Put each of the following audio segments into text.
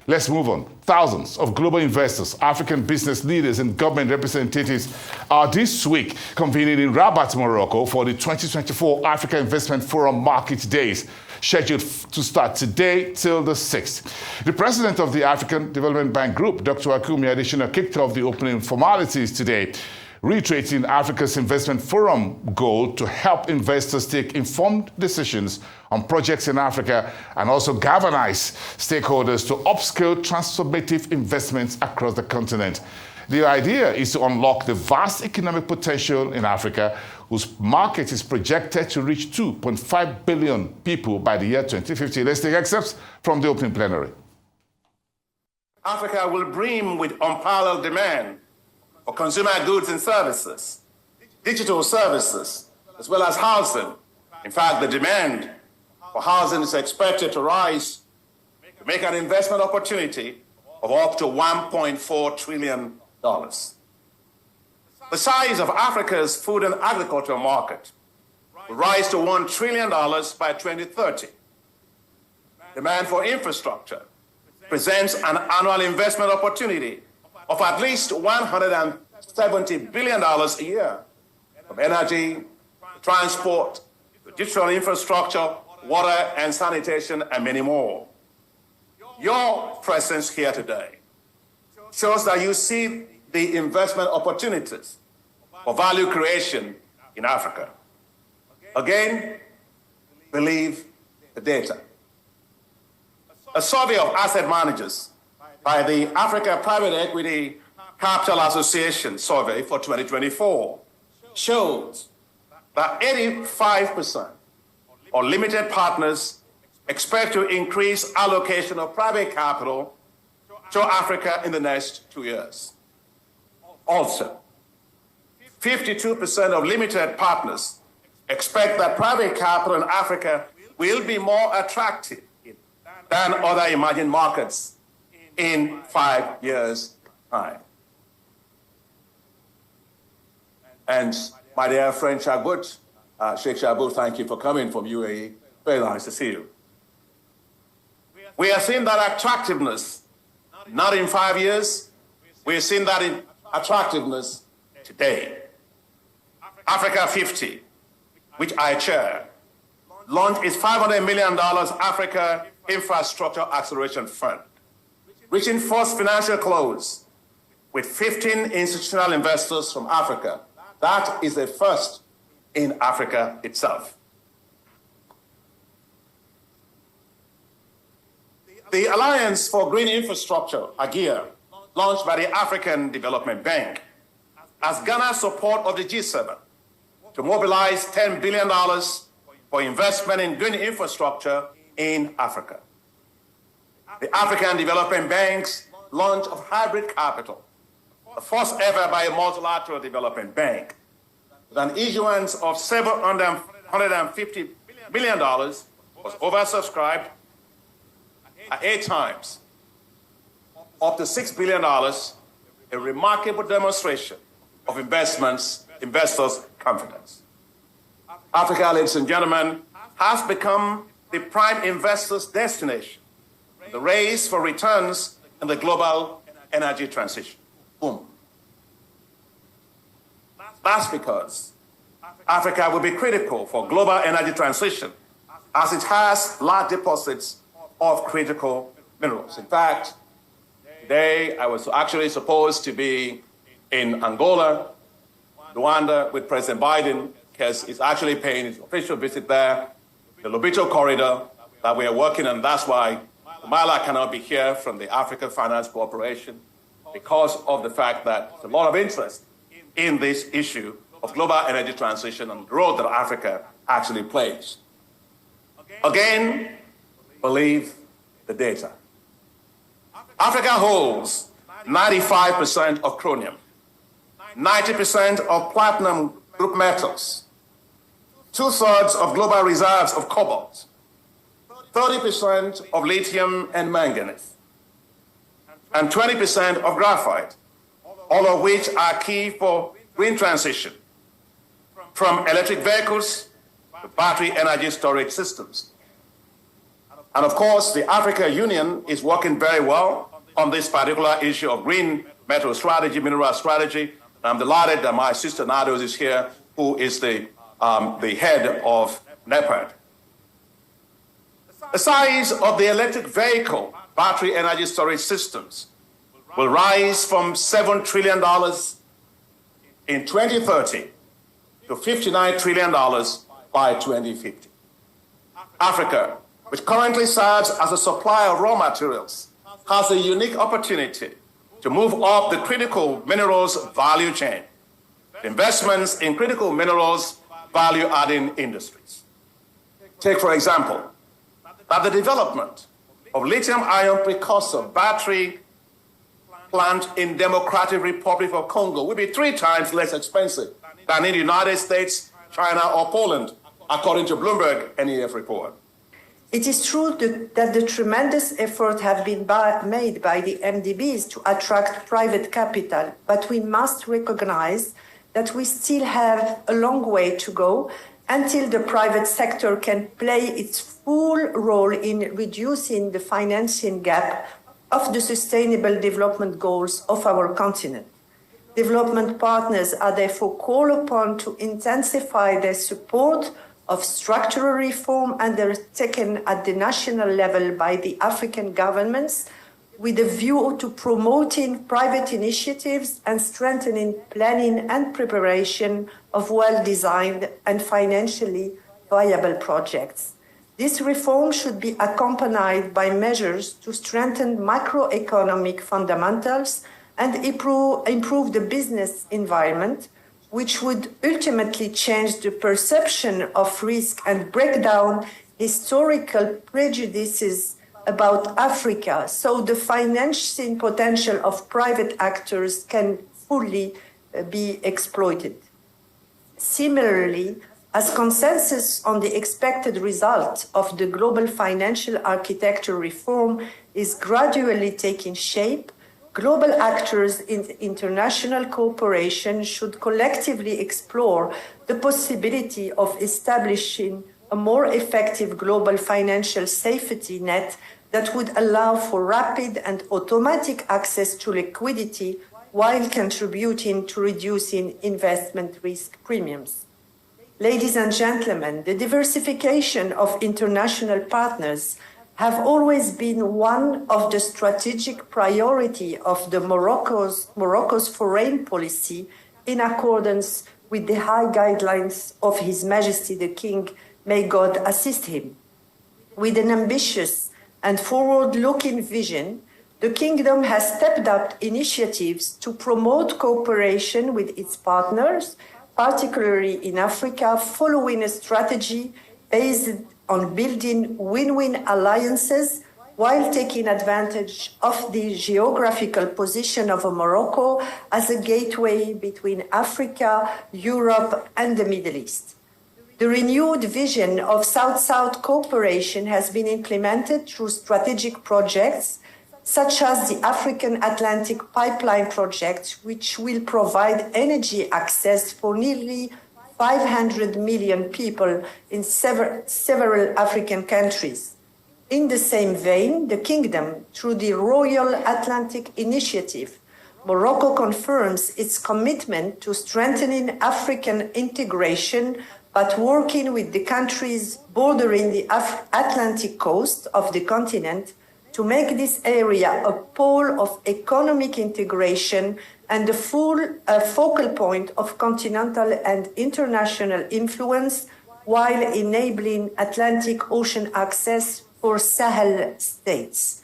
Let's move on. Thousands of global investors, African business leaders, and government representatives are this week convening in Rabat, Morocco for the 2024 Africa Investment Forum Market Days, scheduled to start today till the 6th. The president of the African Development Bank Group, Dr. Akumi Adesina, kicked off the opening formalities today, reiterating Africa's Investment Forum goal to help investors take informed decisions on projects in Africa and also galvanize stakeholders to upscale transformative investments across the continent. The idea is to unlock the vast economic potential in Africa, whose market is projected to reach 2.5 billion people by the year 2050. Let's take excerpts from the opening plenary. Africa will brim with unparalleled demand for consumer goods and services, digital services, as well as housing. In fact, the demand for housing is expected to rise to make an investment opportunity of up to $1.4 trillion. The size of Africa's food and agricultural market will rise to $1 trillion by 2030. Demand for infrastructure presents an annual investment opportunity of at least $170 billion a year, from energy, transport, to digital infrastructure, water and sanitation, and many more. Your presence here today shows that you see the investment opportunities for value creation in Africa. Again, believe the data. A survey of asset managers by the Africa Private Equity Capital Association survey for 2024 shows that 85% of limited partners expect to increase allocation of private capital to Africa in the next 2 years. Also, 52% of limited partners expect that private capital in Africa will be more attractive than other emerging markets in 5 years' time. And my dear friend Shagbut, Sheikh Shagbut, thank you for coming from UAE. Very nice to see you. We are seeing that attractiveness, not in 5 years, we're seeing that in attractiveness today. Africa 50, which I chair, launched its $500 million Africa Infrastructure Acceleration Fund, reaching first financial close with 15 institutional investors from Africa. That is a first in Africa itself. The Alliance for Green Infrastructure, AGIA, launched by the African Development Bank, has garnered support of the G7 to mobilize $10 billion for investment in green infrastructure in Africa. The African Development Bank's launch of hybrid capital, the first ever by a multilateral development bank, with an issuance of $750 million, was oversubscribed at 8 times, up to $6 billion, a remarkable demonstration of investors' confidence. Africa, ladies and gentlemen, has become the prime investors' destination, the race for returns in the global energy transition. Boom. That's because Africa will be critical for global energy transition, as it has large deposits of critical minerals. In fact, today I was actually supposed to be in Angola, Rwanda, with President Biden, because he's actually paying his official visit there, the Lobito corridor that we are working on. That's why Mala cannot be here from the African Finance Corporation, because of the fact that there's a lot of interest in this issue of global energy transition and the role that Africa actually plays. Again, believe the data. Africa holds 95% of chromium, 90% of platinum group metals, 2/3 of global reserves of cobalt, 30% of lithium and manganese, and 20% of graphite, all of which are key for green transition, from electric vehicles to battery energy storage systems. And of course, the Africa Union is working very well on this particular issue of green metal strategy, mineral strategy. I'm delighted that my sister Nados is here, who is the head of NEPAD. The size of the electric vehicle battery energy storage systems will rise from $7 trillion in 2030 to $59 trillion by 2050. Africa, which currently serves as a supplier of raw materials, has a unique opportunity to move up the critical minerals value chain. Investments in critical minerals value-adding industries. Take, for example, that the development of lithium-ion precursor battery plant in Democratic Republic of Congo will be 3 times less expensive than in the United States, China, or Poland, according to Bloomberg NEF report. It is true that the tremendous effort have been made by the MDBs to attract private capital, but we must recognize that we still have a long way to go until the private sector can play its full role in reducing the financing gap of the sustainable development goals of our continent. Development partners are therefore called upon to intensify their support of structural reform undertaken at the national level by the African governments with a view to promoting private initiatives and strengthening planning and preparation of well-designed and financially viable projects. This reform should be accompanied by measures to strengthen macroeconomic fundamentals and improve the business environment, which would ultimately change the perception of risk and break down historical prejudices about Africa, so the financing potential of private actors can fully be exploited. Similarly, as consensus on the expected result of the global financial architecture reform is gradually taking shape, global actors in international cooperation should collectively explore the possibility of establishing a more effective global financial safety net that would allow for rapid and automatic access to liquidity while contributing to reducing investment risk premiums. Ladies and gentlemen, the diversification of international partners have always been one of the strategic priority of the Morocco's foreign policy in accordance with the high guidelines of His Majesty the King, may God assist him. With an ambitious and forward-looking vision, the Kingdom has stepped up initiatives to promote cooperation with its partners, particularly in Africa, following a strategy based on building win-win alliances while taking advantage of the geographical position of Morocco as a gateway between Africa, Europe, and the Middle East. The renewed vision of South-South cooperation has been implemented through strategic projects such as the African Atlantic Pipeline Project, which will provide energy access for nearly 500 million people in several African countries. In the same vein, the Kingdom, through the Royal Atlantic Initiative, Morocco confirms its commitment to strengthening African integration, but working with the countries bordering the Atlantic coast of the continent to make this area a pole of economic integration and a focal point of continental and international influence, while enabling Atlantic Ocean access for Sahel states.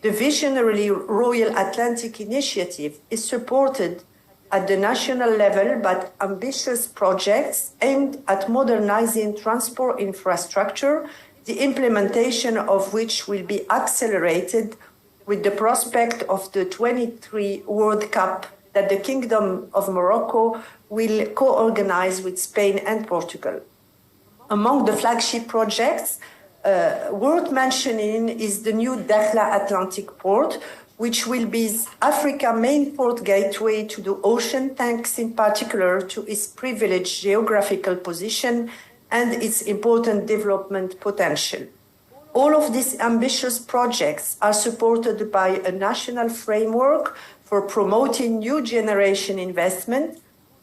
The visionary Royal Atlantic Initiative is supported at the national level by ambitious projects aimed at modernizing transport infrastructure, the implementation of which will be accelerated with the prospect of the 23 World Cup that the Kingdom of Morocco will co-organize with Spain and Portugal. Among the flagship projects worth mentioning is the new Dakhla Atlantic Port, which will be Africa's main port gateway to the ocean, thanks in particular to its privileged geographical position and its important development potential. All of these ambitious projects are supported by a national framework for promoting new generation investment,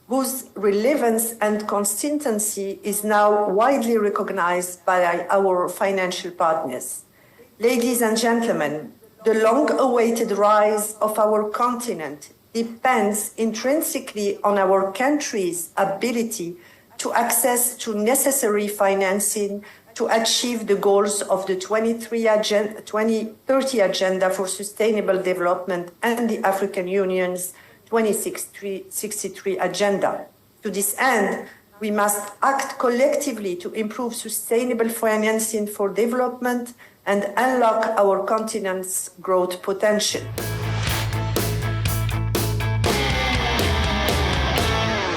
whose relevance and consistency is now widely recognized by our financial partners. Ladies and gentlemen, the long-awaited rise of our continent depends intrinsically on our country's ability to access to necessary financing to achieve the goals of the 2030 Agenda for Sustainable Development and the African Union's 2063 Agenda. To this end, we must act collectively to improve sustainable financing for development and unlock our continent's growth potential.